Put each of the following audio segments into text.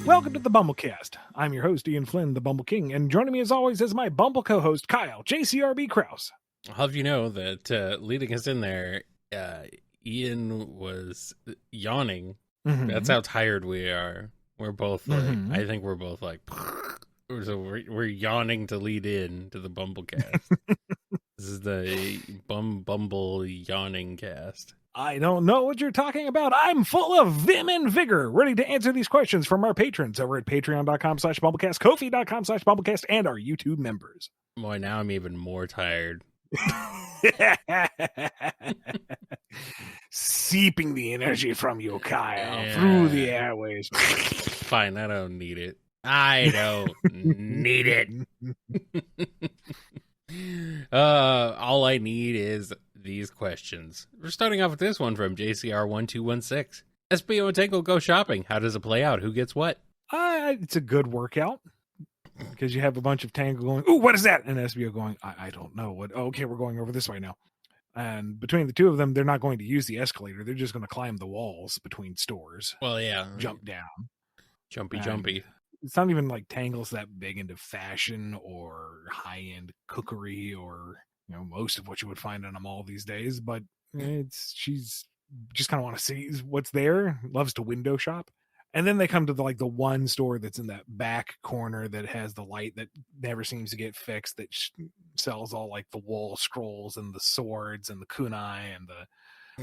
Welcome to the BumbleKast. I'm your host, Ian Flynn, the Bumble King, and joining me as always is my Bumble co-host, Kyle, JCRB Krause. I'll have you know that leading us in there, Ian was yawning. Mm-hmm. That's how tired we are. We're both like, I think we're both like, so we're yawning to lead in to the BumbleKast. This is the Bumble yawning cast. I don't know what you're talking about. I'm full of vim and vigor, ready to answer these questions from our patrons over at patreon.com/BumbleKast, Ko-fi.com/BumbleKast, and our YouTube members. Boy, now I'm even more tired. Seeping the energy from you, Kyle, through the airways. Fine, I don't need it. I don't need it. All I need is these questions. We're starting off with this one from JCR1216. SBO and Tangle go shopping. How does it play out? Who gets what? It's a good workout because you have a bunch of Tangle going, ooh, what is that? And SBO going, I don't know. What? Oh, okay, we're going over this way now. And between the two of them, they're not going to use the escalator. They're just going to climb the walls between stores. Well, yeah. Jump down. Jumpy. It's not even like Tangle's that big into fashion or high-end cookery or, you know, most of what you would find in a mall these days. But she's just kind of want to see what's there. Loves to window shop. And then they come to the one store that's in that back corner that has the light that never seems to get fixed, that sells all like the wall scrolls and the swords and the kunai and the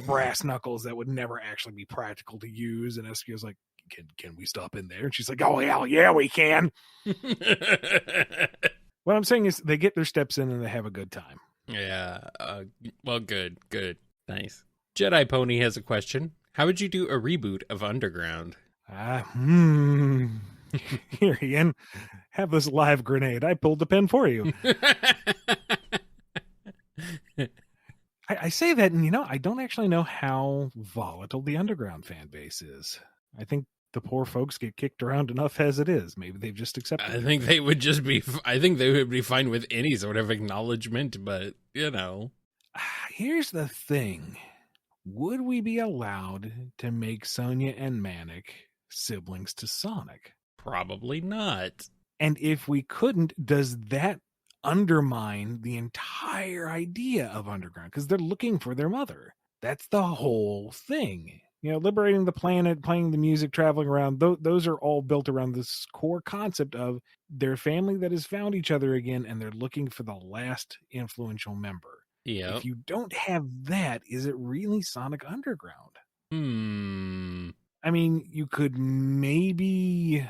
brass knuckles that would never actually be practical to use. And SPO's like, can we stop in there? And she's like, oh, hell yeah, we can. What I'm saying is they get their steps in and they have a good time. Yeah. Well, good. Nice. Jedi Pony has a question. How would you do a reboot of Underground? Here, Ian, have this live grenade. I pulled the pin for you. I say that, and I don't actually know how volatile the Underground fan base is. I think the poor folks get kicked around enough as it is. Maybe they've just accepted it. I think they would be fine with any sort of acknowledgement, but, Here's the thing. Would we be allowed to make Sonya and Manic siblings to Sonic? Probably not. And if we couldn't, does that undermine the entire idea of Underground? Because they're looking for their mother. That's the whole thing. Liberating the planet, playing the music, traveling around, those are all built around this core concept of their family that has found each other again, and they're looking for the last influential member. Yeah. If you don't have that, is it really Sonic Underground? I mean, you could maybe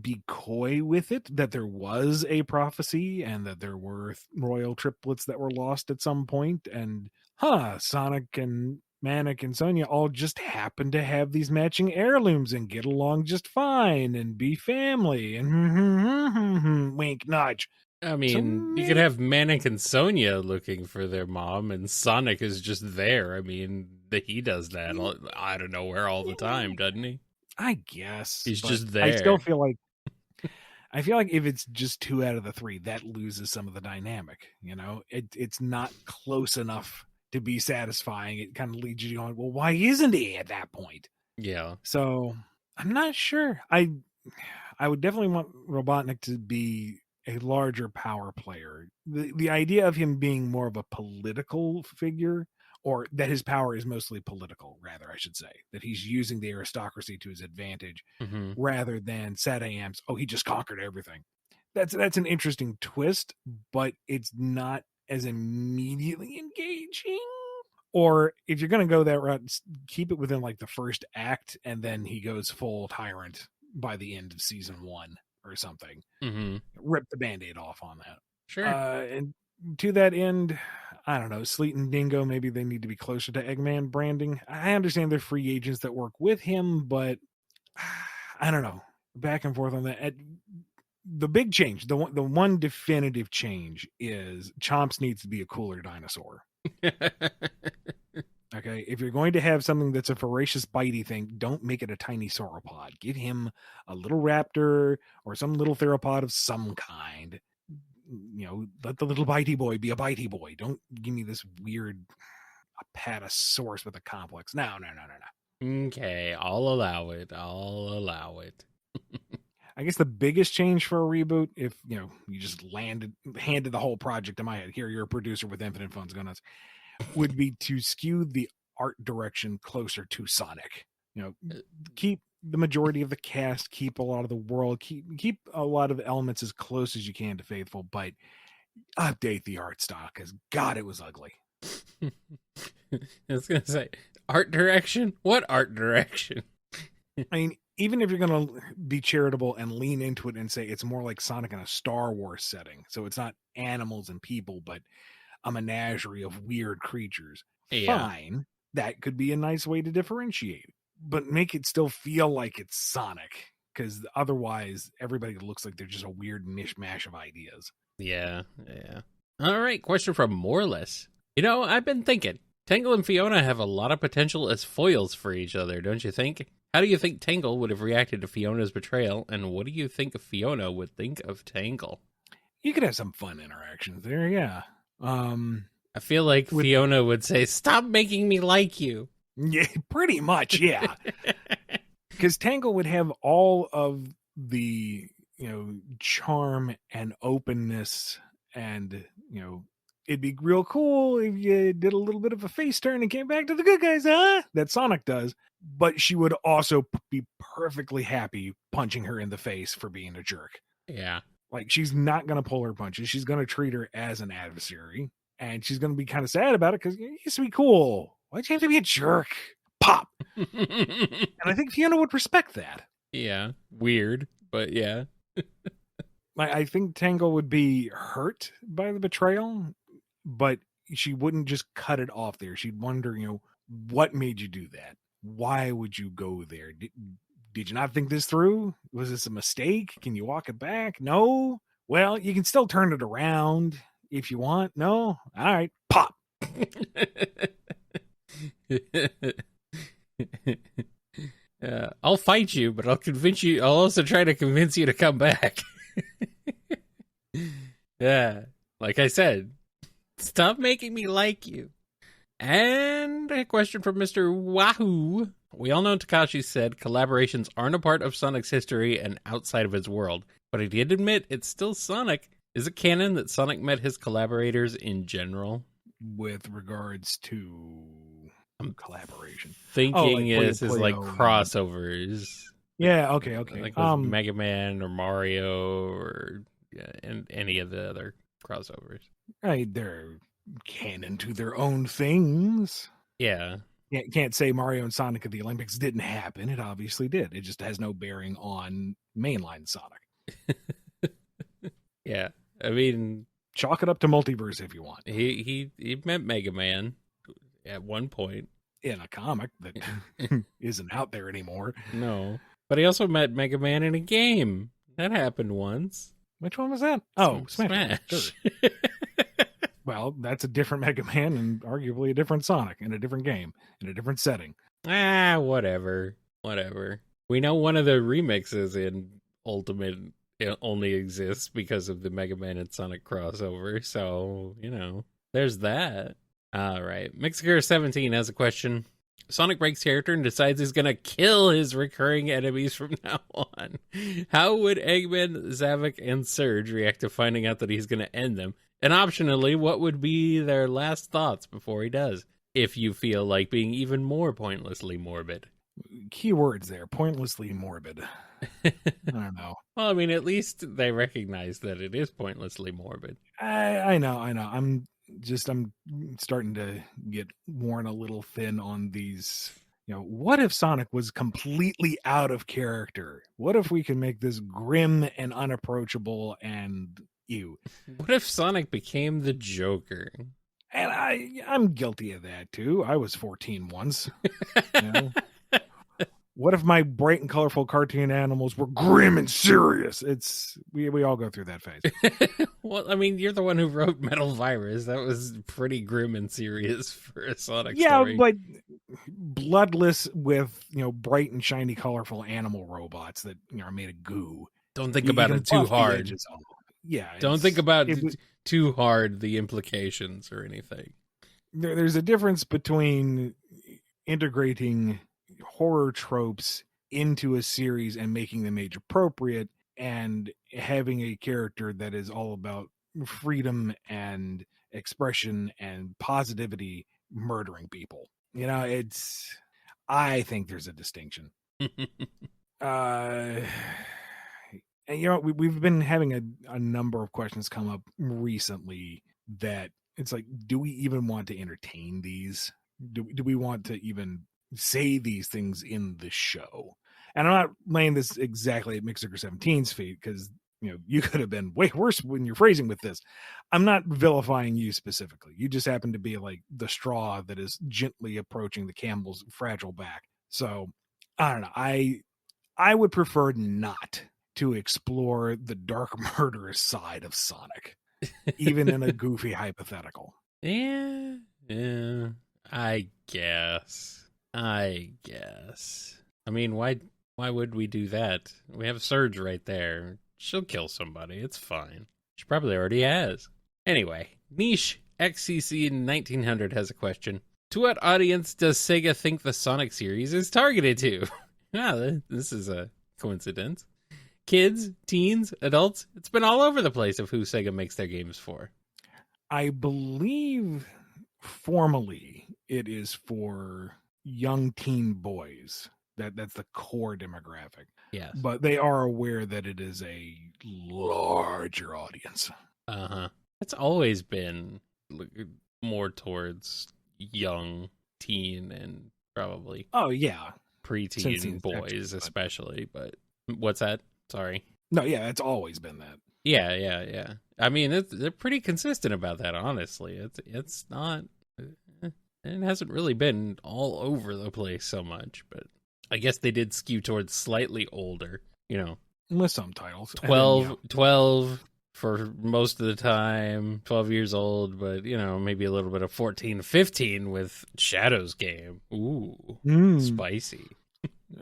be coy with it, that there was a prophecy and that there were royal triplets that were lost at some point, and Sonic and Manic and Sonya all just happen to have these matching heirlooms and get along just fine and be family and wink nudge. I mean, you could have Manic and Sonya looking for their mom, and Sonic is just there. I mean, he does that out of nowhere all the time, doesn't he? I guess. He's just there. I still feel like if it's just 2 out of the 3, that loses some of the dynamic. It's not close enough to be satisfying. It kind of leads you on, well, why isn't he at that point? Yeah. So I'm not sure. I would definitely want Robotnik to be a larger power player. The idea of him being more of a political figure, or that his power is mostly political, rather, I should say, that he's using the aristocracy to his advantage, rather than Sadayam's, he just conquered everything. That's an interesting twist, but it's not as immediately engaging. Or if you're going to go that route, keep it within the first act, and then he goes full tyrant by the end of season 1 or something. Rip the Band-Aid off on that. Sure. And to that end, I don't know, Sleet and Dingo, maybe they need to be closer to Eggman branding. I understand they're free agents that work with him, but I don't know. Back and forth on that. The big change, the one definitive change is Chomps needs to be a cooler dinosaur. Okay, if you're going to have something that's a voracious bitey thing, don't make it a tiny sauropod. Give him a little raptor or some little theropod of some kind. Let the little bitey boy be a bitey boy. Don't give me this weird apatosaurus with a complex. No. Okay, I'll allow it. I guess the biggest change for a reboot, if you just handed the whole project to my head, here you're a producer with infinite funds, go nuts, would be to skew the art direction closer to Sonic. Keep the majority of the cast, keep a lot of the world, keep a lot of elements as close as you can to faithful, but update the art style, because God, it was ugly. I was gonna say, art direction? What art direction? I mean, even if you're gonna be charitable and lean into it and say it's more like Sonic in a Star Wars setting, so it's not animals and people, but a menagerie of weird creatures, fine, that could be a nice way to differentiate, but make it still feel like it's Sonic, because otherwise everybody looks like they're just a weird mishmash of ideas. Yeah. All right, question from Moreless. I've been thinking, Tangle and Fiona have a lot of potential as foils for each other, don't you think? How do you think Tangle would have reacted to Fiona's betrayal, and what do you think Fiona would think of Tangle? You could have some fun interactions there, yeah. I feel like Fiona would say, "Stop making me like you." Yeah, pretty much, yeah. Because Tangle would have all of the, charm and openness, and, it'd be real cool if you did a little bit of a face turn and came back to the good guys, that Sonic does. But she would also be perfectly happy punching her in the face for being a jerk. Yeah. Like, she's not going to pull her punches. She's going to treat her as an adversary. And she's going to be kind of sad about it because it used to be cool. Why'd you have to be a jerk? Pop. And I think Fiona would respect that. Yeah. Weird, but yeah. I think Tangle would be hurt by the betrayal, but she wouldn't just cut it off there. She'd wonder, what made you do that? Why would you go there? Did you not think this through? Was this a mistake? Can you walk it back? No? Well, you can still turn it around if you want. No? All right. Pop. I'll fight you, but I'll convince you. I'll also try to convince you to come back. Yeah. Like I said, stop making me like you. And a question from Mr. Wahoo. We all know Takashi said collaborations aren't a part of Sonic's history and outside of his world, but he did admit it's still Sonic. Is it canon that Sonic met his collaborators in general? With regards to collaboration. Thinking is like crossovers. Yeah, okay. Like with Mega Man or Mario or and any of the other crossovers. Right, they're canon to their own things. Yeah. Can't say Mario and Sonic at the Olympics didn't happen. It obviously did. It just has no bearing on mainline Sonic. Yeah. I mean, chalk it up to multiverse if you want. He met Mega Man at one point. In a comic that isn't out there anymore. No. But he also met Mega Man in a game. That happened once. Which one was that? Oh, Smash. Sure. Well, that's a different Mega Man and arguably a different Sonic in a different game, in a different setting. Whatever. We know one of the remixes in Ultimate only exists because of the Mega Man and Sonic crossover, so, there's that. All right. Mixer17 has a question. Sonic breaks character and decides he's going to kill his recurring enemies from now on. How would Eggman, Zavok, and Surge react to finding out that he's going to end them? And optionally, what would be their last thoughts before he does? If you feel like being even more pointlessly morbid. Keywords there. Pointlessly morbid. I don't know. Well, I mean, at least they recognize that it is pointlessly morbid. I know. I'm starting to get worn a little thin on these. What if Sonic was completely out of character? What if we can make this grim and unapproachable and ew? What if Sonic became the Joker? And I'm guilty of that too. I was 14 once. What if my bright and colorful cartoon animals were grim and serious? We all go through that phase. Well, I mean, you're the one who wrote Metal Virus. That was pretty grim and serious for a Sonic story. Yeah, but bloodless with, bright and shiny colorful animal robots that are made of goo. Don't think about it too hard. Yeah. Don't think about too hard the implications or anything. There's a difference between integrating horror tropes into a series and making them age appropriate and having a character that is all about freedom and expression and positivity murdering people. I think there's a distinction. And we've been having a number of questions come up recently that it's like, do we even want to entertain these? Do we want to even say these things in the show? And I'm not laying this exactly at Mixer 17's feet, because you could have been way worse when you're phrasing with this. I'm not vilifying you specifically. You just happen to be like the straw that is gently approaching the camel's fragile back. So I don't know. I would prefer not to explore the dark murderous side of Sonic, even in a goofy hypothetical. Yeah, I guess. I mean, why would we do that? We have Surge right there. She'll kill somebody. It's fine. She probably already has. Anyway, Niche XCC 1900 has a question. To what audience does Sega think the Sonic series is targeted to? This is a coincidence. Kids, teens, adults. It's been all over the place of who Sega makes their games for. I believe formally it is for young teen boys. That's the core demographic. Yes. But they are aware that it is a larger audience. Uh-huh. It's always been more towards young teen and probably preteen boys especially. But what's that? Sorry. No, yeah, it's always been that. Yeah. I mean, they're pretty consistent about that, honestly. It's not... It hasn't really been all over the place so much, but I guess they did skew towards slightly older, With some titles. 12 for most of the time, 12 years old, but, maybe a little bit of 14, 15 with Shadow's game. Ooh, spicy.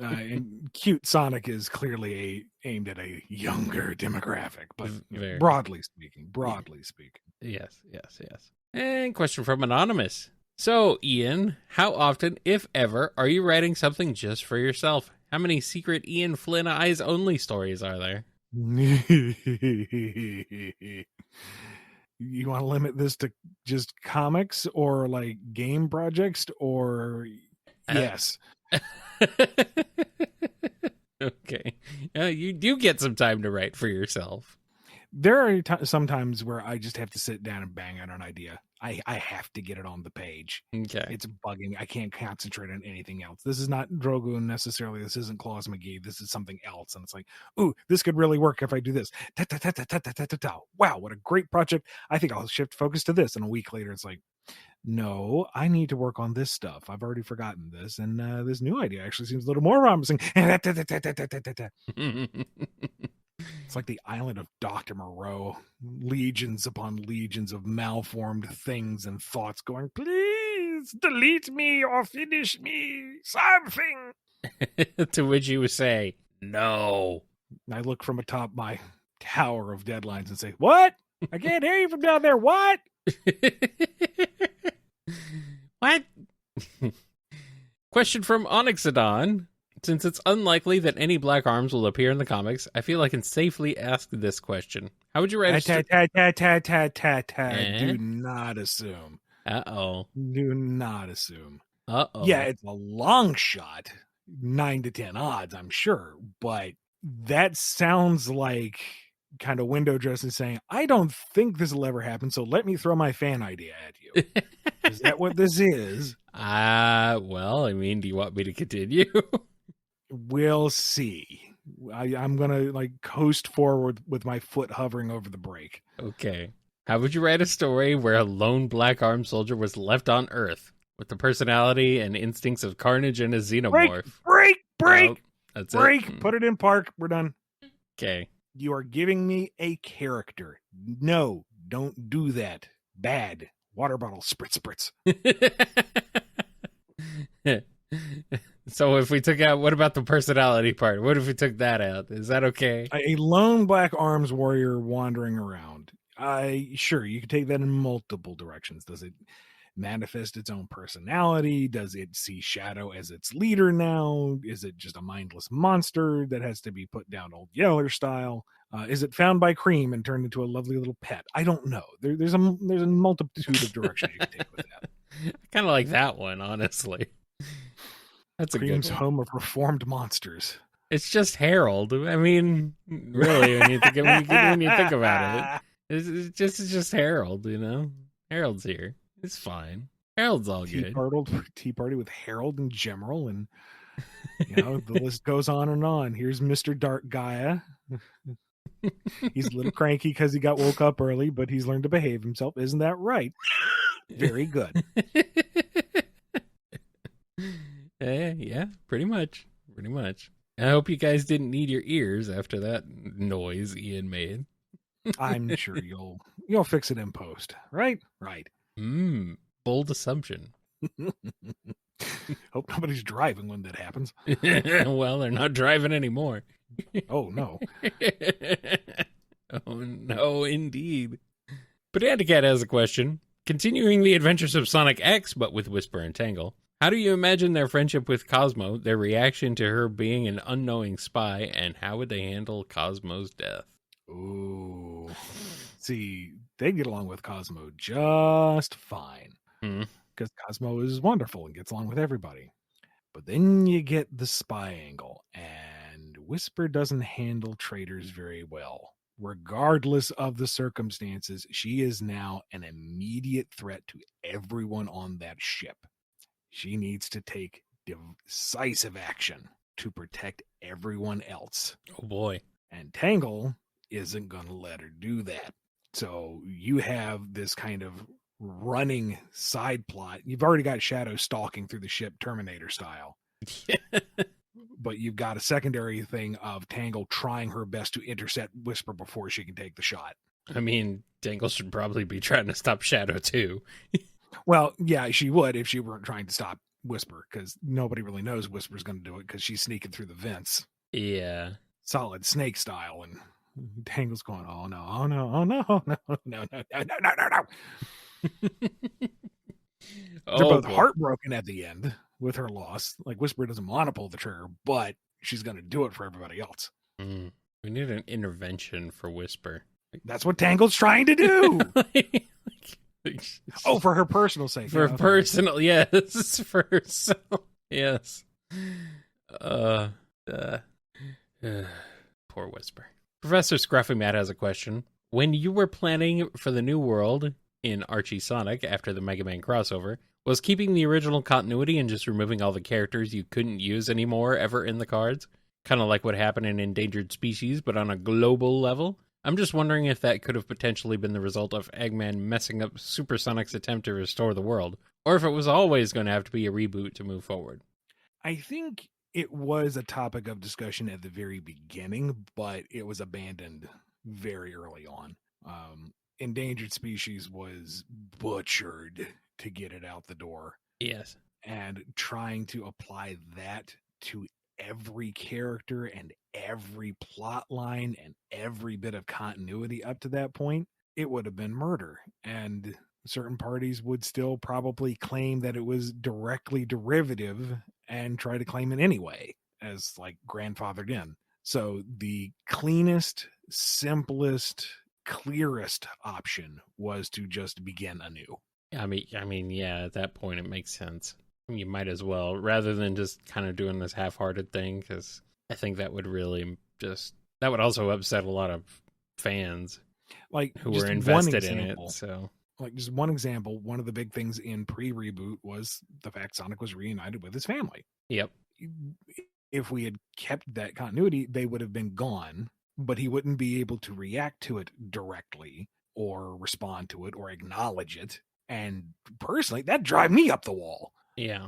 And cute Sonic is clearly aimed at a younger demographic, but Very. broadly speaking. Yes. And question from Anonymous. So, Ian, how often, if ever, are you writing something just for yourself? How many secret Ian Flynn Eyes Only stories are there? You want to limit this to just comics or like game projects or yes? Okay. You do get some time to write for yourself. There are some times where I just have to sit down and bang out an idea. I have to get it on the page. Okay. It's bugging me. I can't concentrate on anything else. This is not Drogoon necessarily. This isn't Claus McGee. This is something else. And it's like, ooh, this could really work if I do this. Wow, what a great project. I think I'll shift focus to this. And a week later, it's like, no, I need to work on this stuff. I've already forgotten this. And this new idea actually seems a little more promising. It's like the island of Dr. Moreau. Legions upon legions of malformed things and thoughts going, please delete me or finish me. Something. To which you would say, no. I look from atop my tower of deadlines and say, what? I can't hear you from down there. What? What? Question from Onyxodon. Since it's unlikely that any Black Arms will appear in the comics, I feel I can safely ask this question. How would you write Do not assume. Uh-oh. Do not assume. Uh-oh. Yeah, it's a long shot. 9 to 10 odds, I'm sure. But that sounds like kind of window dressing saying, I don't think this will ever happen, so let me throw my fan idea at you. Is that what this is? Well, I mean, do you want me to continue? We'll see. I'm going to coast forward with my foot hovering over the brake. Okay. How would you write a story where a lone Black Arm soldier was left on Earth with the personality and instincts of carnage and a xenomorph? Break! Oh, that's break! It. Put it in park. We're done. Okay. You are giving me a character. No, don't do that. Bad. Water bottle. Spritz. So if we took out, what about the personality part? What if we took that out? Is that okay? A lone Black Arms warrior wandering around. Sure, you could take that in multiple directions. Does it? manifest its own personality? Does it see Shadow as its leader now? Is it just a mindless monster that has to be put down Old Yeller style? Is it found by Cream and turned into a lovely little pet? I don't know. There's a multitude of directions you can take with that. I kind of like that one, honestly. That's Cream's a good one. home of reformed monsters. It's just Harold. I mean, really, when you think about it, it's just Harold. Harold's here. It's fine. Harold's all good. Tea party with Harold and Gemerald, and the list goes on and on. Here's Mr. Dark Gaia. He's a little cranky because he got woke up early, but he's learned to behave himself. Isn't that right? Very good. Yeah, pretty much. I hope you guys didn't need your ears after that noise Ian made. I'm sure you'll fix it in post, right? Right. Bold assumption. Hope nobody's driving when that happens. Well, they're not driving anymore. Oh, no. Oh, no, indeed. Pedanticat has a question. Continuing the adventures of Sonic X, but with Whisper and Tangle, how do you imagine their friendship with Cosmo, their reaction to her being an unknowing spy, and how would they handle Cosmo's death? Ooh. See, they get along with Cosmo just fine. Because Cosmo is wonderful and gets along with everybody. But then you get the spy angle, and Whisper doesn't handle traitors very well. Regardless of the circumstances, she is now an immediate threat to everyone on that ship. She needs to take decisive action to protect everyone else. Oh boy. And Tangle isn't going to let her do that. So you have this kind of running side plot. You've already got Shadow stalking through the ship Terminator style. But you've got a secondary thing of Tangle trying her best to intercept Whisper before she can take the shot. I mean, Tangle should probably be trying to stop Shadow too. Well, yeah, she would if she weren't trying to stop Whisper, because nobody really knows Whisper's going to do it because she's sneaking through the vents. Yeah. Solid Snake style. And Tangle's going, oh no, oh no, oh no, no, no, no, no, no, no, no. They're both heartbroken at the end with her loss. Like, Whisper doesn't want to pull the trigger, but she's going to do it for everybody else. We need an intervention for Whisper. That's what Tangle's trying to do. Oh, for her personal sake. For personal, yes. For herself, yes. Poor Whisper. Professor Scruffy Matt has a question. When you were planning for the new world in Archie Sonic after the Mega Man crossover, was keeping the original continuity and just removing all the characters you couldn't use anymore ever in the cards? Kind of like what happened in Endangered Species, but on a global level? I'm just wondering if that could have potentially been the result of Eggman messing up Super Sonic's attempt to restore the world, or if it was always going to have to be a reboot to move forward. I think it was a topic of discussion at the very beginning, but it was abandoned very early on. Endangered Species was butchered to get it out the door. Yes. And trying to apply that to every character and every plot line and every bit of continuity up to that point, it would have been murder. And certain parties would still probably claim that it was directly derivative and try to claim it anyway as like grandfathered in. So the cleanest, simplest, clearest option was to just begin anew. I mean, yeah, at that point it makes sense. You might as well, rather than just kind of doing this half-hearted thing, because I think that would really that would also upset a lot of fans, like, who were invested in it. So, like, just one example, one of the big things in pre-reboot was the fact Sonic was reunited with his family. Yep. If we had kept that continuity, they would have been gone, but he wouldn't be able to react to it directly or respond to it or acknowledge it. And personally, that drive me up the wall. Yeah.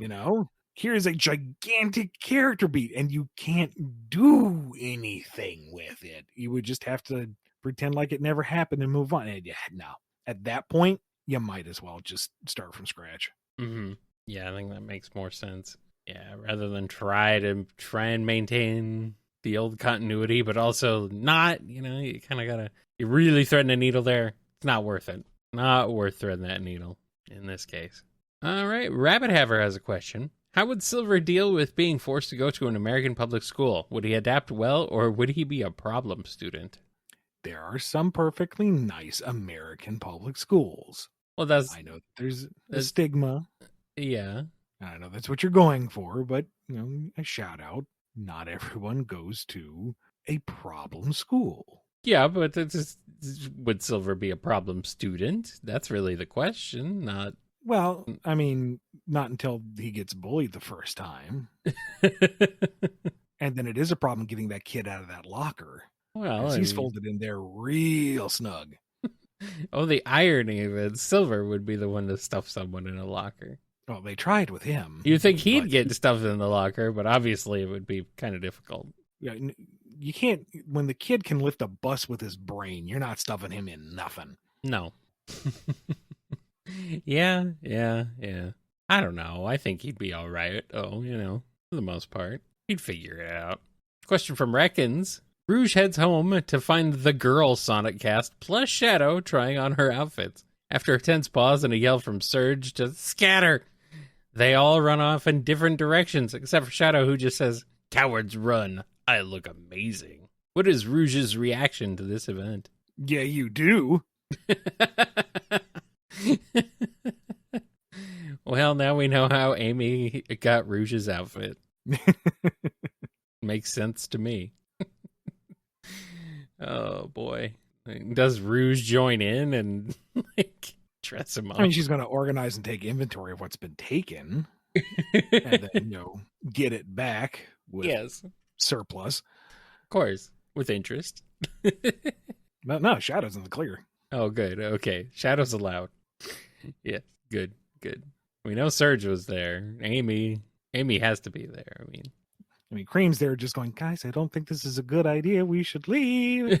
Here's a gigantic character beat and you can't do anything with it. You would just have to pretend like it never happened and move on. And no, at that point, you might as well just start from scratch. Mm-hmm. Yeah, I think that makes more sense. Yeah, rather than try and maintain the old continuity, but also not, you kind of you really threading a needle there. It's not worth it. Not worth threading that needle in this case. All right, Rabbit Haver has a question. How would Silver deal with being forced to go to an American public school? Would he adapt well, or would he be a problem student? There are some perfectly nice American public schools. Well, I know there's a stigma. Yeah. I know that's what you're going for, but, a shout out. Not everyone goes to a problem school. Yeah, but would Silver be a problem student? That's really the question, not... Well, I mean, not until he gets bullied the first time. And then it is a problem getting that kid out of that locker. Well, he's folded in there real snug. Oh, the irony of it, Silver would be the one to stuff someone in a locker. Well, they tried with him. You'd think he'd get stuffed in the locker, but obviously it would be kind of difficult. Yeah, you can't, when the kid can lift a bus with his brain, you're not stuffing him in nothing. No. Yeah. I don't know. I think he'd be all right, for the most part. He'd figure it out. Question from Reckons. Rouge heads home to find the girl Sonic cast plus Shadow trying on her outfits. After a tense pause and a yell from Surge to scatter, they all run off in different directions, except for Shadow, who just says, "Cowards run. I look amazing." What is Rouge's reaction to this event? Yeah, you do. Well, now we know how Amy got Rouge's outfit. Makes sense to me. Oh, boy. Does Rouge join in and dress him up? I mean, she's going to organize and take inventory of what's been taken. And then, get it back with surplus. Of course, with interest. No, Shadow's in the clear. Oh, good. Okay. Shadow's allowed. Yes, good. We know Surge was there. Amy has to be there. I mean, Cream's there just going, guys, I don't think this is a good idea. We should leave.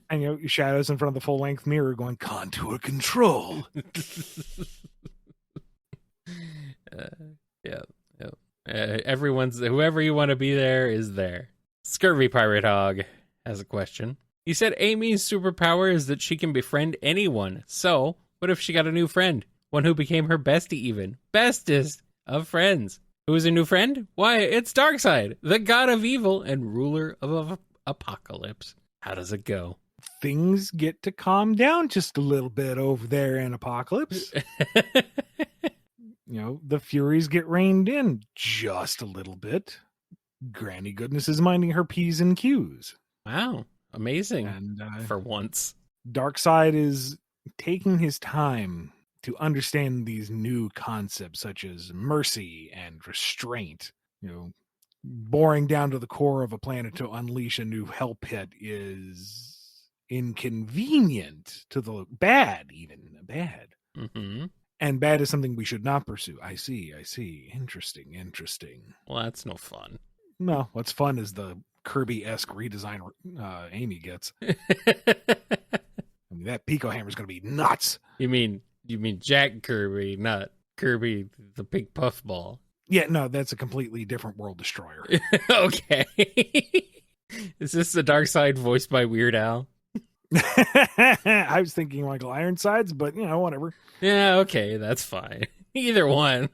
And, Shadow's in front of the full-length mirror going, contour control. Whoever you want to be there is there. Scurvy Pirate Hog has a question. You said Amy's superpower is that she can befriend anyone. So, what if she got a new friend? One who became her bestie even. Bestest of friends. Who is a new friend? Why, it's Darkseid, the god of evil and ruler of apocalypse. How does it go? Things get to calm down just a little bit over there in Apocalypse. The Furies get reined in just a little bit. Granny Goodness is minding her P's and Q's. Wow. Amazing. And for once. Darkseid is taking his time to understand these new concepts such as mercy and restraint. Boring down to the core of a planet to unleash a new hell pit is inconvenient to the bad. Mm-hmm. And bad is something we should not pursue. I see. Interesting. Well, that's no fun. No, what's fun is the Kirby-esque redesign Amy gets. That Pico hammer is going to be nuts. You mean Jack Kirby, not Kirby the big puffball? Yeah, no, that's a completely different world destroyer. Okay. Is this the Darkseid voiced by Weird Al? I was thinking Michael Ironsides, but whatever. Yeah, okay, that's fine. Either one.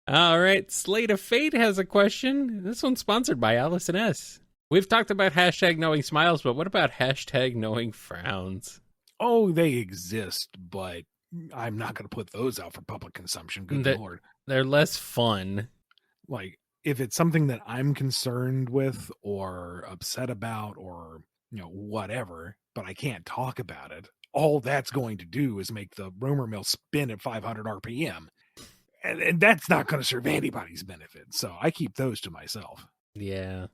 All right, Slate of Fate has a question. This one's sponsored by Allison S. We've talked about hashtag knowing smiles, but what about hashtag knowing frowns? Oh, they exist, but I'm not going to put those out for public consumption. Good Lord. They're less fun. Like, if it's something that I'm concerned with or upset about or, whatever, but I can't talk about it, all that's going to do is make the rumor mill spin at 500 RPM. And that's not going to serve anybody's benefit. So I keep those to myself. Yeah.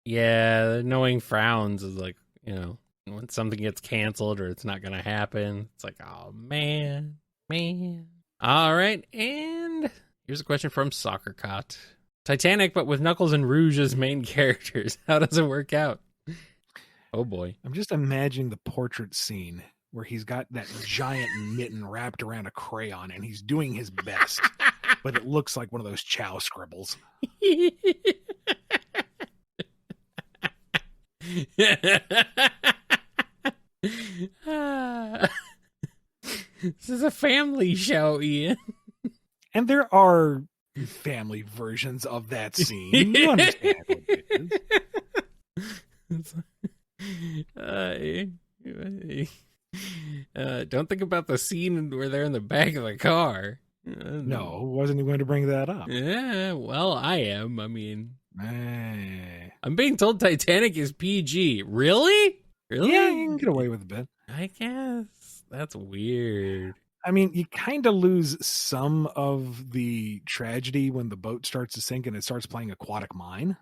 Knowing frowns is like, when something gets canceled or it's not going to happen, it's like, oh, man. All right. And here's a question from Soccer Cot. Titanic, but with Knuckles and Rouge as main characters. How does it work out? Oh, boy. I'm just imagining the portrait scene where he's got that giant mitten wrapped around a crayon and he's doing his best, but it looks like one of those Chow scribbles. This is a family show, Ian. And there are family versions of that scene. You understand what it is. Don't think about the scene where they're in the back of the car. No, wasn't even going to bring that up. Yeah, well, I am. I mean, I'm being told Titanic is PG. Really? Really? Yeah, you can get away with a bit. I guess. That's weird. I mean, you kind of lose some of the tragedy when the boat starts to sink and it starts playing Aquatic Mine.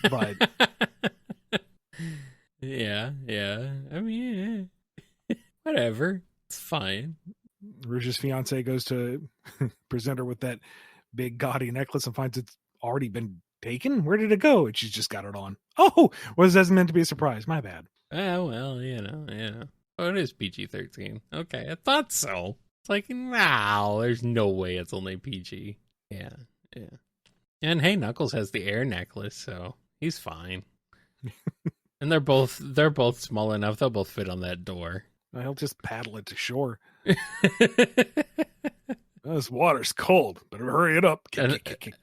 But yeah. I mean, whatever. It's fine. Rouge's fiance goes to present her with that big gaudy necklace and finds it's already been taken. Where did it go? And she's just got it on. Oh, was that meant to be a surprise? My bad. Well, you know. Oh, it is PG-13. Okay, I thought so. It's like, no, there's no way it's only PG. Yeah. And hey, Knuckles has the air necklace, so he's fine. And they're both small enough; they'll both fit on that door. He'll just paddle it to shore. This water's cold. Better hurry it up. And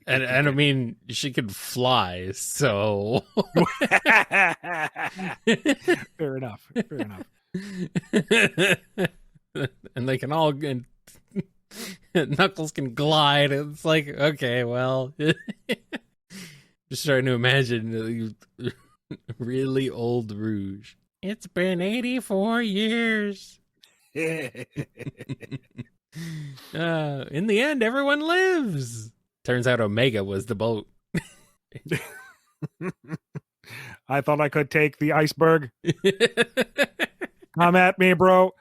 I mean, she could fly, so fair enough. And they can all, and Knuckles can glide. It's like, okay, well, just trying to imagine really old Rouge. It's been 84 years. In the end, everyone lives. Turns out Omega was the boat. I thought I could take the iceberg. Come at me, bro.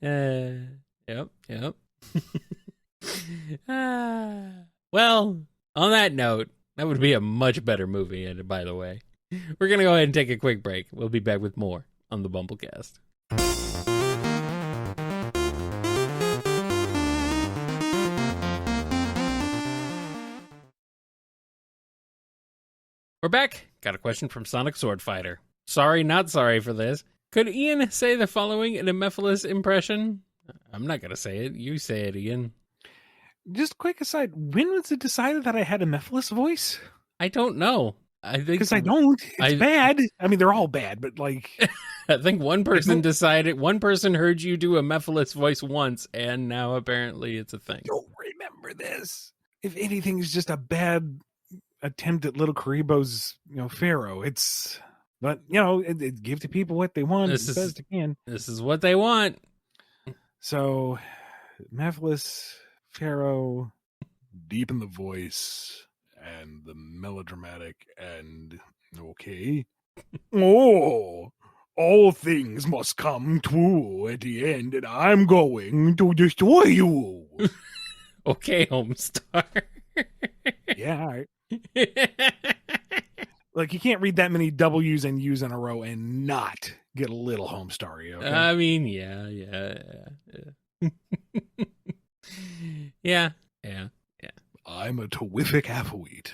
Yep. Well, on that note, that would be a much better movie, and by the way. We're going to go ahead and take a quick break. We'll be back with more on the BumbleKast. We're back. Got a question from Sonic Swordfighter. Sorry, not sorry for this. Could Ian say the following in a Mephiles impression? I'm not going to say it. You say it, Ian. Just a quick aside. When was it decided that I had a Mephiles voice? I don't know. I think because I don't. It's bad. I mean, they're all bad, but like, I think one person decided. One person heard you do a Mephiles voice once, and now apparently it's a thing. Don't remember this. If anything, it's just a bad attempt at Little Karibo's, Pharaoh. It's, but it give the people what they want as best it can. This is what they want. So, Mephiles, Pharaoh, deepen the voice. And the melodramatic and okay. Oh, all things must come true at the end, and I'm going to destroy you. Okay, Homestar. Yeah, all right. Like, you can't read that many W's and U's in a row and not get a little Homestar. Okay? I mean, yeah. Yeah. I'm a terrific athlete.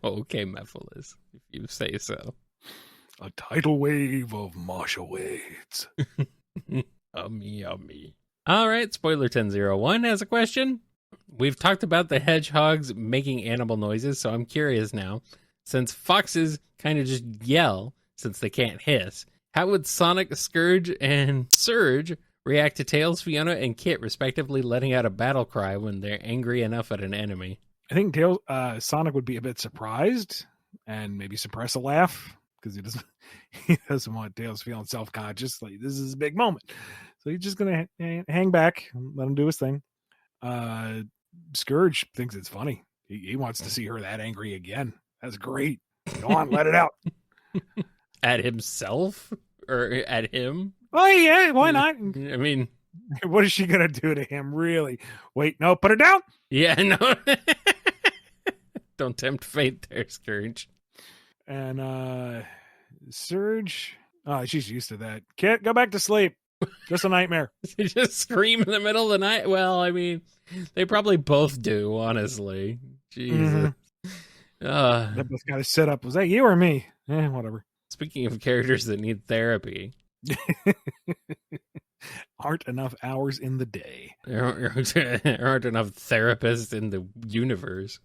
Okay, Mephiles, if you say so. A tidal wave of martial weights. Yummy. All right, Spoiler 1001 has a question. We've talked about the hedgehogs making animal noises, so I'm curious now. Since foxes kind of just yell, since they can't hiss, how would Sonic, Scourge, and Surge react to Tails, Fiona, and Kit, respectively, letting out a battle cry when they're angry enough at an enemy? I think Sonic would be a bit surprised and maybe suppress a laugh because he doesn't want Tails feeling self-conscious. Like, this is his big moment. So he's just going to hang back and let him do his thing. Scourge thinks it's funny. He wants to see her that angry again. That's great. Go on, let it out. At himself? Or at him? Oh, yeah, why not? I mean, what is she going to do to him, really? Wait, no, put her down. Yeah, no. Don't tempt fate there, Scourge. And Surge, she's used to that. Kit, go back to sleep. Just a nightmare. They just scream in the middle of the night. Well, I mean, they probably both do, honestly. Jesus. They both got to sit up. Was that you or me? Whatever. Speaking of characters that need therapy, Aren't enough hours in the day. There aren't enough therapists in the universe.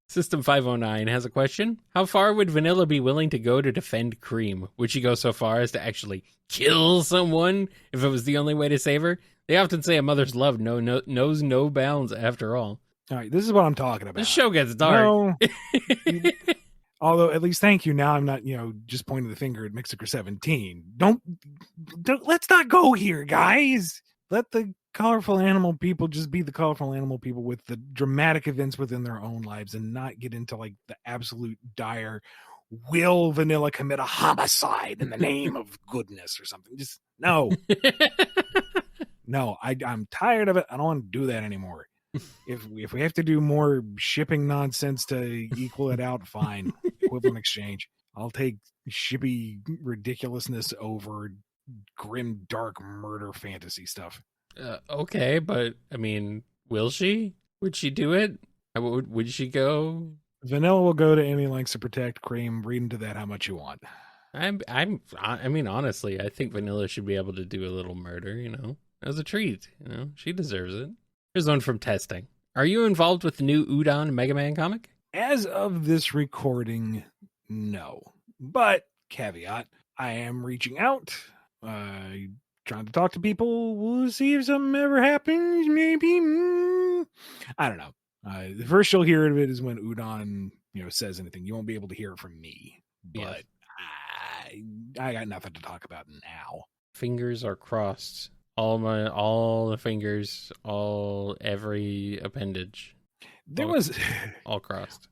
System 509 has a question. How far would Vanilla be willing to go to defend Cream? Would she go so far as to actually kill someone if it was the only way to save her? They often say a mother's love knows no bounds after all. All right, this is what I'm talking about. This show gets dark. No. Although, at least thank you. Now I'm not, just pointing the finger at Mixer 17. Don't, let's not go here, guys. Let the colorful animal people just be the colorful animal people with the dramatic events within their own lives and not get into like the absolute dire, will Vanilla commit a homicide in the name of goodness or something? Just no. No, I'm tired of it. I don't want to do that anymore. If we have to do more shipping nonsense to equal it out, fine. Equivalent exchange. I'll take shippy ridiculousness over grim, dark murder fantasy stuff. Okay, but I mean, will she? Would she do it? Would she go? Vanilla will go to any lengths to protect Cream. Read into that how much you want. I mean, honestly, I think Vanilla should be able to do a little murder, as a treat. She deserves it. Here's one from Testing. Are you involved with the new Udon Mega Man comic? As of this recording, no. But, caveat, I am reaching out, trying to talk to people. We'll see if something ever happens, maybe. I don't know. The first you'll hear of it is when Udon, says anything. You won't be able to hear it from me. But yes. I got nothing to talk about now. Fingers are crossed. All the fingers, every appendage. There was all crossed.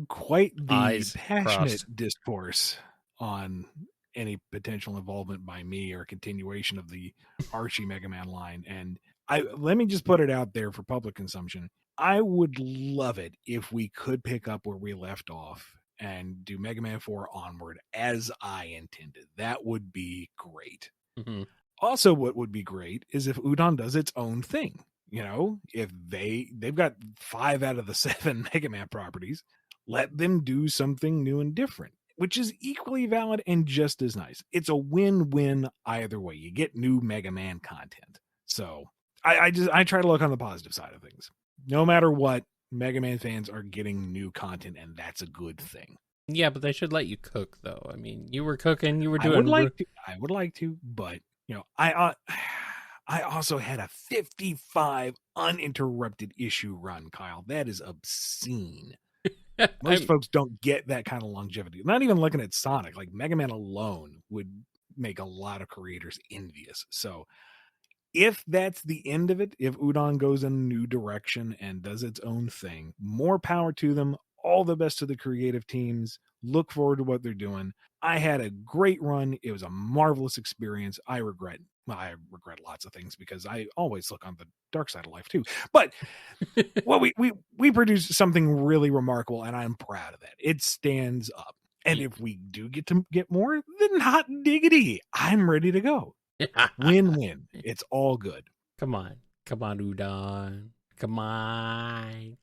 Quite the Eyes passionate crossed. discourse on any potential involvement by me or continuation of the Archie Mega Man line. And let me just put it out there for public consumption. I would love it if we could pick up where we left off and do Mega Man 4 onward as I intended. That would be great. Mm-hmm. Also, what would be great is if Udon does its own thing. If they've got 5 out of the 7 Mega Man properties, let them do something new and different, which is equally valid and just as nice. It's a win-win either way. You get new Mega Man content. So I try to look on the positive side of things. No matter what, Mega Man fans are getting new content, and that's a good thing. Yeah, but they should let you cook, though. I mean, you were cooking, you were doing. I would like to, but I also had a 55 uninterrupted issue run, Kyle. That is obscene. Most folks don't get that kind of longevity. Not even looking at Sonic, like Mega Man alone would make a lot of creators envious. So if that's the end of it, if Udon goes in a new direction and does its own thing, more power to them. All the best to the creative teams. Look forward to what they're doing. I had a great run. It was a marvelous experience. I regret lots of things because I always look on the dark side of life too. But we produced something really remarkable, and I'm proud of that. It stands up. And if we do get more, then hot diggity, I'm ready to go. Win-win. It's all good. Come on, Udon. Come on.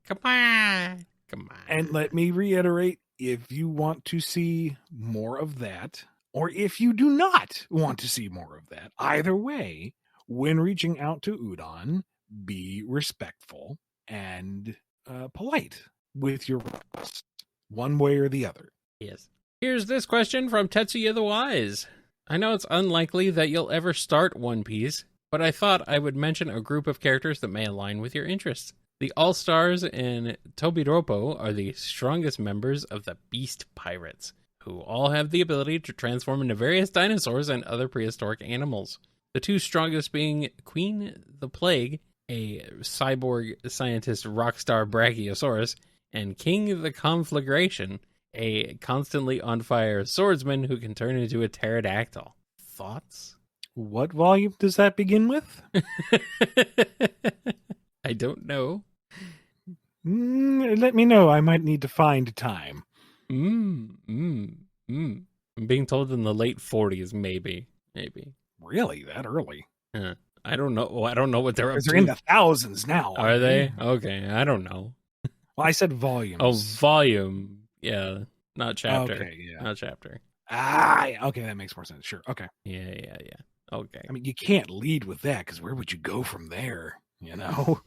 And let me reiterate, if you want to see more of that, or if you do not want to see more of that, either way, when reaching out to Udon, be respectful and polite with your requests, one way or the other. Yes. Here's this question from Tetsuya the Wise. I know it's unlikely that you'll ever start One Piece, but I thought I would mention a group of characters that may align with your interests. The All-Stars and Tobiropo are the strongest members of the Beast Pirates, who all have the ability to transform into various dinosaurs and other prehistoric animals. The 2 strongest being Queen the Plague, a cyborg scientist rockstar Brachiosaurus, and King the Conflagration, a constantly on fire swordsman who can turn into a pterodactyl. Thoughts? What volume does that begin with? I don't know. Let me know. I might need to find time. I'm being told in the late 40s, maybe. Really? That early? I don't know. I don't know what they're up to. They're in the thousands now. Are they? Okay, I don't know. Well, I said volumes. Oh, volume. Yeah, not chapter. Okay, yeah. Not chapter. Okay, that makes more sense. Sure. Okay. Yeah. Okay. I mean, you can't lead with that because where would you go from there? You know?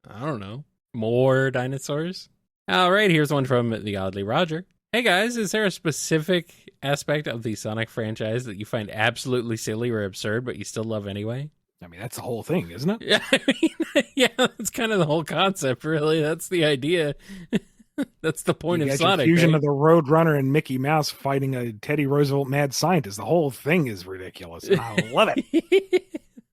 I don't know. More dinosaurs? All right, here's one from the Oddly Roger. Hey guys, is there a specific aspect of the Sonic franchise that you find absolutely silly or absurd, but you still love anyway? I mean, that's the whole thing, isn't it? Yeah, yeah, that's kind of the whole concept, really. That's the idea. That's the point of Sonic. Fusion right? of the Roadrunner and Mickey Mouse fighting a Teddy Roosevelt mad scientist. The whole thing is ridiculous. I love it.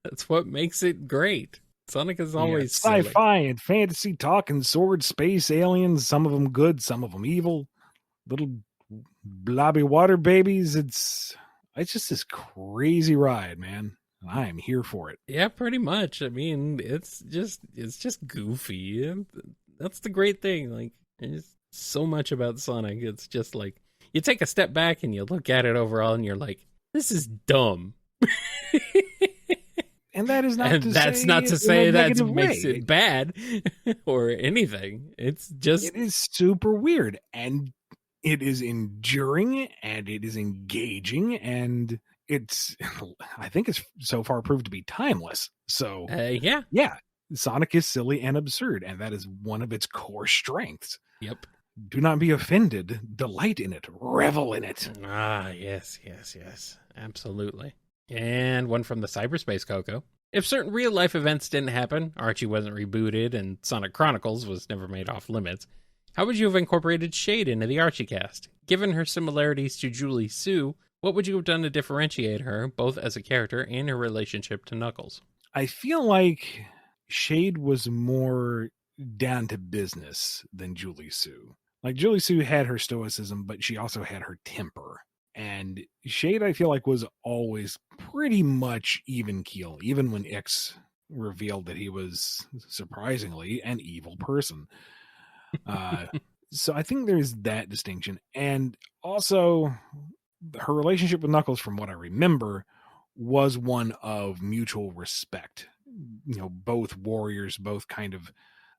That's what makes it great. Sonic is always sci-fi and fantasy, talking swords, space aliens. Some of them good, some of them evil. Little blobby water babies. It's just this crazy ride, man. I am here for it. Yeah, pretty much. I mean, it's just goofy. That's the great thing. Like, there's so much about Sonic. It's just like you take a step back and you look at it overall, and you're like, "This is dumb." And that is not. And that's not to say that makes it bad or anything. It's just it is super weird, and it is enduring, and it is engaging, and it's, I think it's so far proved to be timeless. So yeah, Sonic is silly and absurd, and that is one of its core strengths. Yep. Do not be offended. Delight in it. Revel in it. Yes. Absolutely. And one from the Cyberspace Coco. If certain real-life events didn't happen, Archie wasn't rebooted, and Sonic Chronicles was never made off limits, how would you have incorporated Shade into the Archie cast? Given her similarities to Julie Sue, what would you have done to differentiate her, both as a character and her relationship to Knuckles? I feel like Shade was more down to business than Julie Sue. Like, Julie Sue had her stoicism, but she also had her temper. And Shade, I feel like, was always pretty much even keel, even when X revealed that he was, surprisingly, an evil person. So I think there's that distinction. And also, her relationship with Knuckles, from what I remember, was one of mutual respect. You know, both warriors, both kind of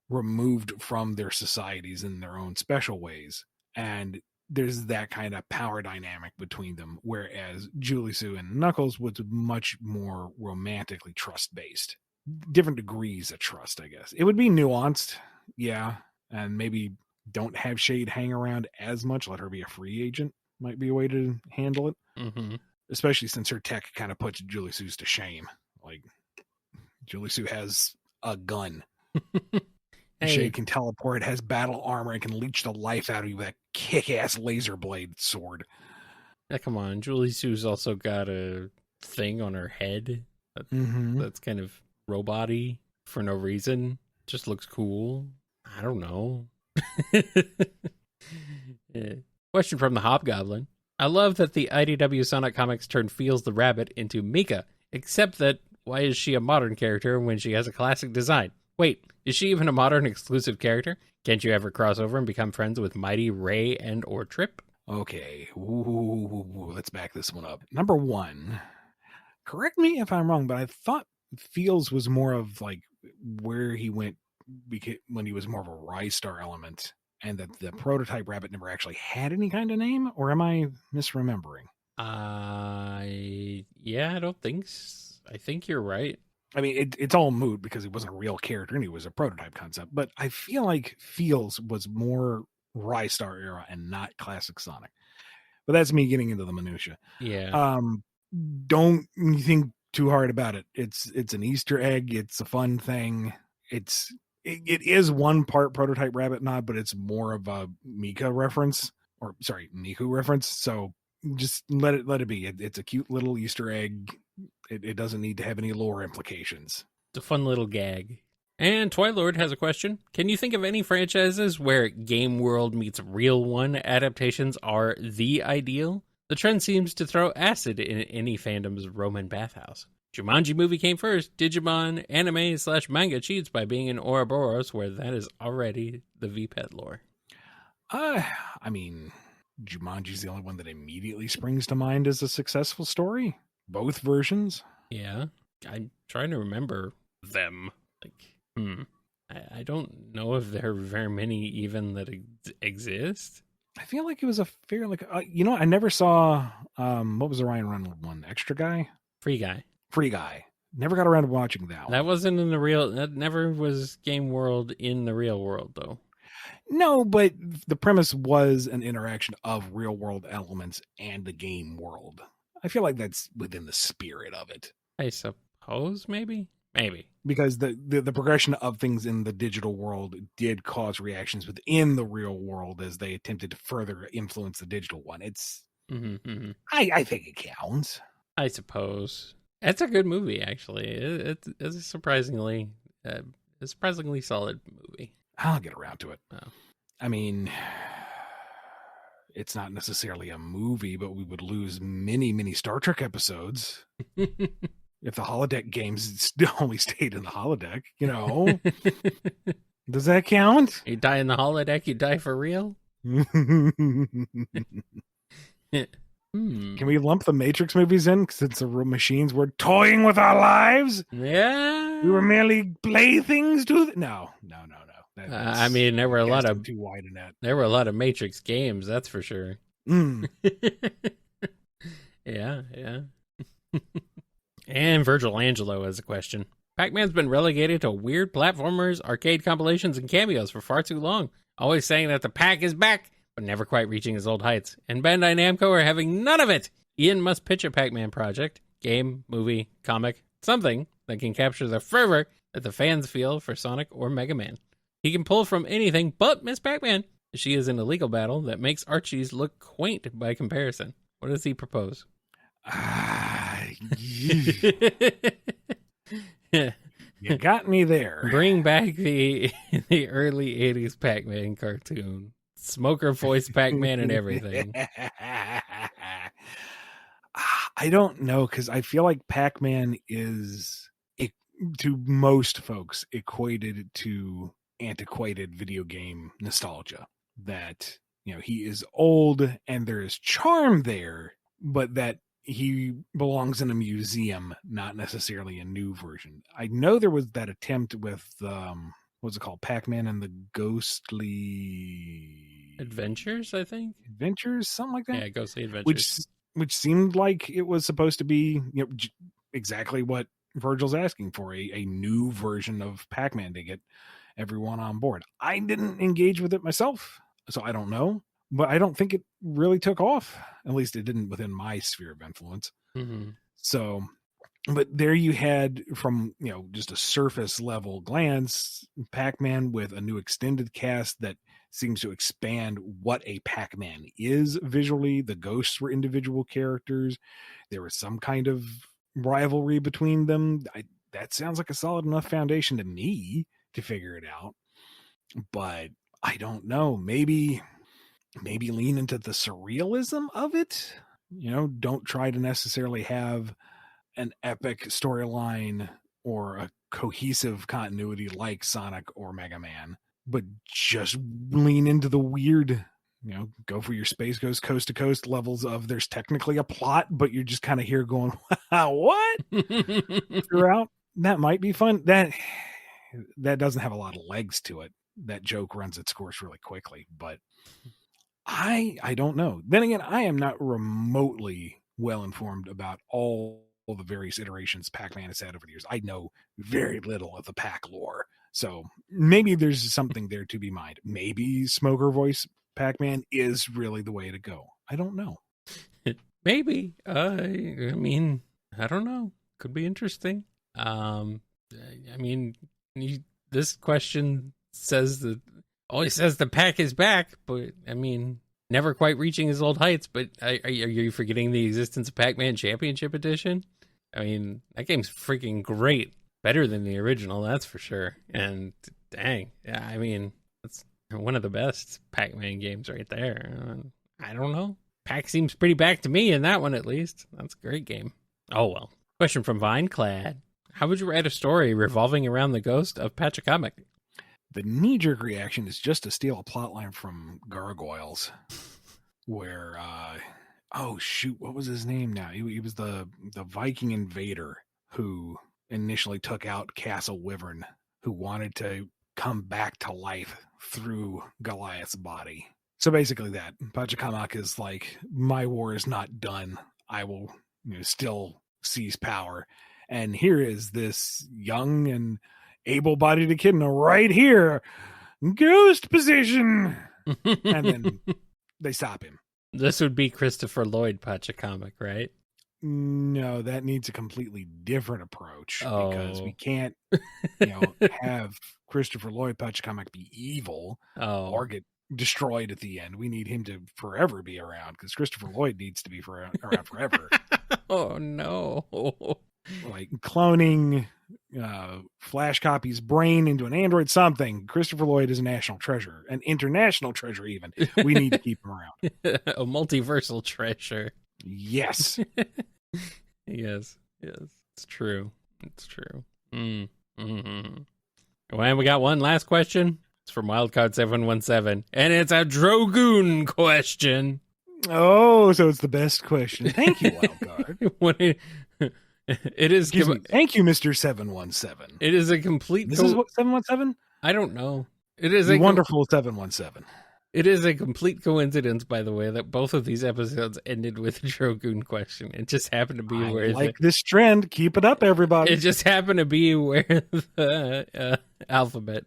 removed from their societies in their own special ways. And there's that kind of power dynamic between them, whereas Julie Sue and Knuckles was much more romantically trust-based. Different degrees of trust, I guess. It would be nuanced, yeah, and maybe don't have Shade hang around as much. Let her be a free agent might be a way to handle it. Mm-hmm. Especially since her tech kind of puts Julie Sue's to shame. Like, Julie Sue has a gun. Hey. Shade can teleport, has battle armor, and can leech the life out of you with that kick-ass laser blade sword. Yeah, come on. Julie Sue's also got a thing on her head that's kind of robot-y for no reason. Just looks cool. I don't know. Yeah. Question from the Hobgoblin. I love that the IDW Sonic comics turned Feels the Rabbit into Mika, except that why is she a modern character when she has a classic design? Wait, is she even a modern exclusive character? Can't you ever cross over and become friends with Mighty, Ray, and or Trip? Okay, let's back this one up. Number one, correct me if I'm wrong, but I thought Feels was more of like where he went when he was more of a Rystar element, and that the prototype rabbit never actually had any kind of name, or am I misremembering? Yeah, I don't think so. I think you're right. I mean, it's all moot because he wasn't a real character and he was a prototype concept, but I feel like Feels was more Rystar era and not classic Sonic. But that's me getting into the minutia. Yeah. Don't think too hard about it. It's an Easter egg. It's a fun thing. It is one part prototype rabbit nod, but it's more of a Niku reference. So just let it be. It's a cute little Easter egg. It doesn't need to have any lore implications. It's a fun little gag. And Twilord has a question. Can you think of any franchises where Game World meets Real One adaptations are the ideal? The trend seems to throw acid in any fandom's Roman bathhouse. Jumanji movie came first. Digimon anime/manga cheats by being in Ouroboros, where that is already the VPET lore. I mean, Jumanji's the only one that immediately springs to mind as a successful story. Both versions. Yeah. I'm trying to remember them. I don't know if there are very many even that exist. I feel like it was a fairly, I never saw, what was the Ryan Reynolds one? Extra Guy? Free Guy. Free Guy. Never got around to watching that one. That wasn't in the real, that never was Game World in the real world, though. No, but the premise was an interaction of real world elements and the game world. I feel like that's within the spirit of it. I suppose, maybe? Maybe. Because the progression of things in the digital world did cause reactions within the real world as they attempted to further influence the digital one. It's, I think it counts. I suppose. It's a good movie, actually. It's a surprisingly solid movie. I'll get around to it. Oh. I mean, it's not necessarily a movie, but we would lose many, many Star Trek episodes. If the holodeck games only stayed in the holodeck, Does that count? You die in the holodeck, you die for real? Can we lump the Matrix movies in since the real machines were toying with our lives? Yeah. We were merely playthings to No. I mean, there were a lot of too wide a net. There were a lot of Matrix games, that's for sure. Yeah. And Virgil Angelo has a question. Pac-Man's been relegated to weird platformers, arcade compilations, and cameos for far too long. Always saying that the Pac is back, but never quite reaching his old heights. And Bandai Namco are having none of it. Ian must pitch a Pac-Man project, game, movie, comic, something that can capture the fervor that the fans feel for Sonic or Mega Man. He can pull from anything but Miss Pac-Man. She is in a legal battle that makes Archie's look quaint by comparison. What does he propose? You got me there. Bring back the early 80s Pac-Man cartoon. Smoker voice Pac-Man and everything. I don't know, because I feel like Pac-Man is, to most folks, equated to antiquated video game nostalgia. That, he is old and there is charm there, but that he belongs in a museum, not necessarily a new version. I know there was that attempt with, what's it called? Pac-Man and the Ghostly Adventures, I think? Adventures, something like that? Yeah, Ghostly Adventures. Which seemed like it was supposed to be exactly what Virgil's asking for, a new version of Pac-Man to get everyone on board. I didn't engage with it myself, so I don't know. But I don't think it really took off. At least it didn't within my sphere of influence. So, but there you had, from, just a surface level glance, Pac-Man with a new extended cast that seems to expand what a Pac-Man is visually. The ghosts were individual characters. There was some kind of rivalry between them. That sounds like a solid enough foundation to me to figure it out. But I don't know. Maybe lean into the surrealism of it. Don't try to necessarily have an epic storyline or a cohesive continuity like Sonic or Mega Man, but just lean into the weird, go for your Space Ghost Coast to Coast levels of there's technically a plot, but you're just kind of here going, what? Throughout. That might be fun. That doesn't have a lot of legs to it. That joke runs its course really quickly, but I don't know. Then again, I am not remotely well informed about all the various iterations Pac-Man has had over the years. I know very little of the Pac lore. So maybe there's something there to be mined. Maybe Smoker voice Pac-Man is really the way to go. I don't know. Maybe. I mean, I don't know. Could be interesting. This question always says the Pac is back, but never quite reaching his old heights. But are you forgetting the existence of Pac-Man Championship Edition? That game's freaking great. Better than the original, that's for sure. And dang, yeah, that's one of the best Pac-Man games right there. I don't know. Pac seems pretty back to me in that one, at least. That's a great game. Oh, well. Question from Vineclad. How would you write a story revolving around the ghost of Pachacamac? The knee-jerk reaction is just to steal a plotline from Gargoyles, where, what was his name now? He was the Viking invader who initially took out Castle Wyvern, who wanted to come back to life through Goliath's body. So basically that. Pachacamac is like, my war is not done. I will still seize power. And here is this young and able-bodied echidna right here. Ghost position. And then they stop him. This would be Christopher Lloyd Pachacamac, right? No, that needs a completely different approach because we can't, have Christopher Lloyd Pachacamac be evil or get destroyed at the end. We need him to forever be around because Christopher Lloyd needs to be around forever. Oh no! Like cloning Flash Copy's brain into an android, something. Christopher Lloyd is a national treasure, an international treasure. Even we need to keep him around. A multiversal treasure. Yes. Yes. It's true. Mm-hmm. Well, we got one last question. It's from Wildcard717, and it's a Drogoon question. Oh, so it's the best question. Thank you, Wildcard. It is. Thank you, Mr. 717. It is a complete. This is what 717? I don't know. It is a wonderful 717. It is a complete coincidence, by the way, that both of these episodes ended with a Drogoon question. It just happened to be where this trend. Keep it up, everybody. It just happened to be where the alphabet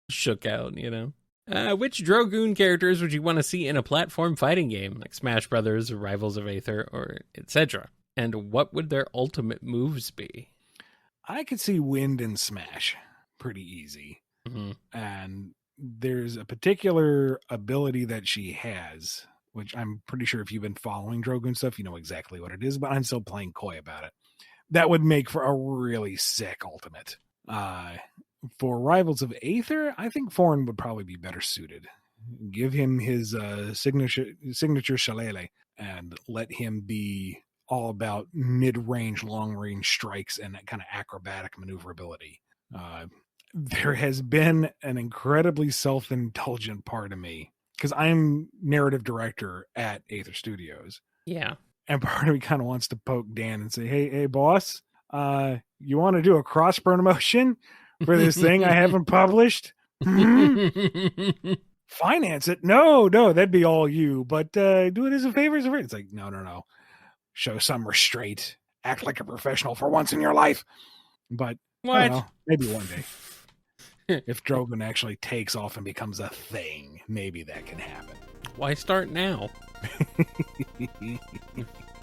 shook out. Which Drogoon characters would you want to see in a platform fighting game like Smash Brothers, or Rivals of Aether, or etc.? And what would their ultimate moves be? I could see Wind and Smash pretty easy. Mm-hmm. And there's a particular ability that she has, which I'm pretty sure if you've been following Drogoon stuff, you know exactly what it is, but I'm still playing coy about it. That would make for a really sick ultimate. For Rivals of Aether, I think Foreign would probably be better suited. Give him his signature Shillelagh and let him be all about mid-range, long-range strikes and that kind of acrobatic maneuverability. There has been an incredibly self-indulgent part of me because I'm narrative director at Aether Studios. Yeah. And part of me kind of wants to poke Dan and say, hey, boss, you want to do a cross promotion for this thing I haven't published? Finance it? No, that'd be all you. But do it as a favor. It's like, no. Show some restraint. Act like a professional for once in your life. But I don't know, maybe one day. If Drogoon actually takes off and becomes a thing, maybe that can happen. Why start now?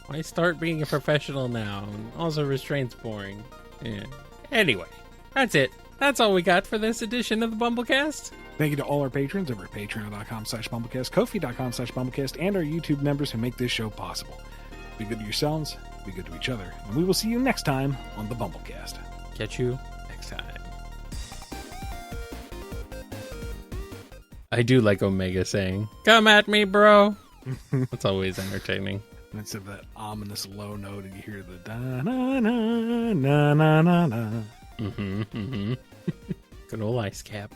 Why start being a professional now? Also, restraint's boring. Yeah. Anyway, that's it. That's all we got for this edition of the BumbleKast. Thank you to all our patrons over at patreon.com/BumbleKast, Ko-fi.com/BumbleKast, and our YouTube members who make this show possible. Be good to yourselves, be good to each other, and we will see you next time on the BumbleKast. Catch you next time. I do like Omega saying, "Come at me, bro." That's always entertaining. And instead of that ominous low note, you hear the da-na-na-na-na-na-na. Good old ice cap.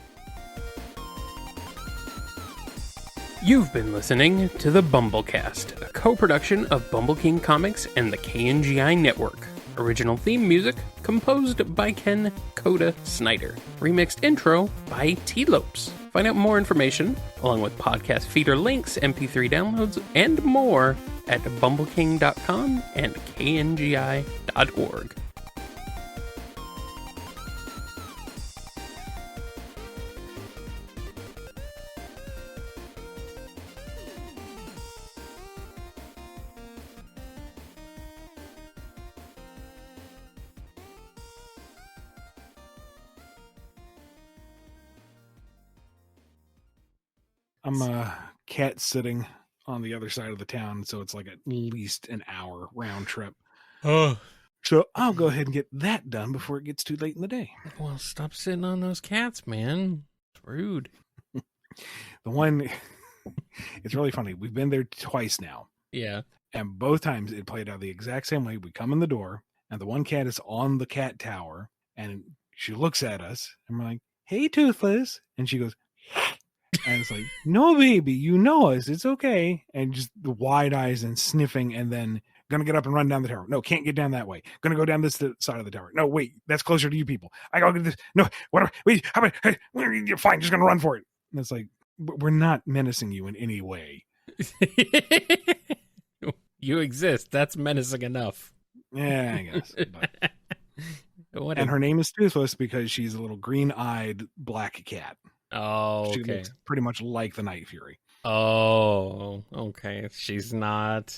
You've been listening to the BumbleKast, a co-production of Bumble King Comics and the KNGI Network. Original theme music composed by Ken Coda Snyder. Remixed intro by T-Lopes. Find out more information, along with podcast feeder links, MP3 downloads, and more at bumbleking.com and kngi.org. I'm cat sitting on the other side of the town, so it's like at least an hour round trip. Oh. So I'll go ahead and get that done before it gets too late in the day. Well, stop sitting on those cats, man. It's rude. The one, it's really funny. We've been there twice now. Yeah. And both times it played out the exact same way. We come in the door, and the one cat is on the cat tower, and she looks at us, and we're like, "Hey, Toothless." And she goes, and it's like, "No, baby, you know us. It's okay." And just the wide eyes and sniffing, and then gonna get up and run down the tower. No, can't get down that way. Gonna go down this side of the tower. No, wait, that's closer to you people. I gotta get this. No, whatever. Wait, how about? Hey, you're fine. Just gonna run for it. And it's like, we're not menacing you in any way. You exist. That's menacing enough. Yeah, I guess. But... and her name is Toothless because she's a little green-eyed black cat. Oh, okay. She looks pretty much like the Night Fury. Oh, okay. She's not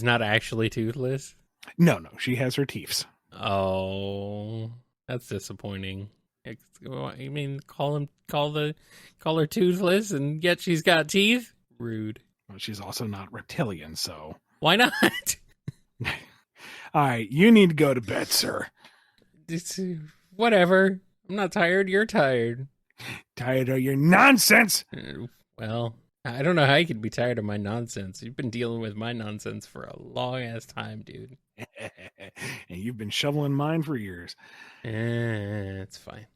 actually toothless? No, she has her teeth. Oh, that's disappointing. I mean, call her toothless, and yet she's got teeth? Rude. Well, she's also not reptilian, so... Why not? All right, you need to go to bed, sir. Whatever. I'm not tired. You're tired. Tired of your nonsense? Well, I don't know how you could be tired of my nonsense. You've been dealing with my nonsense for a long-ass time, dude. And you've been shoveling mine for years. It's fine.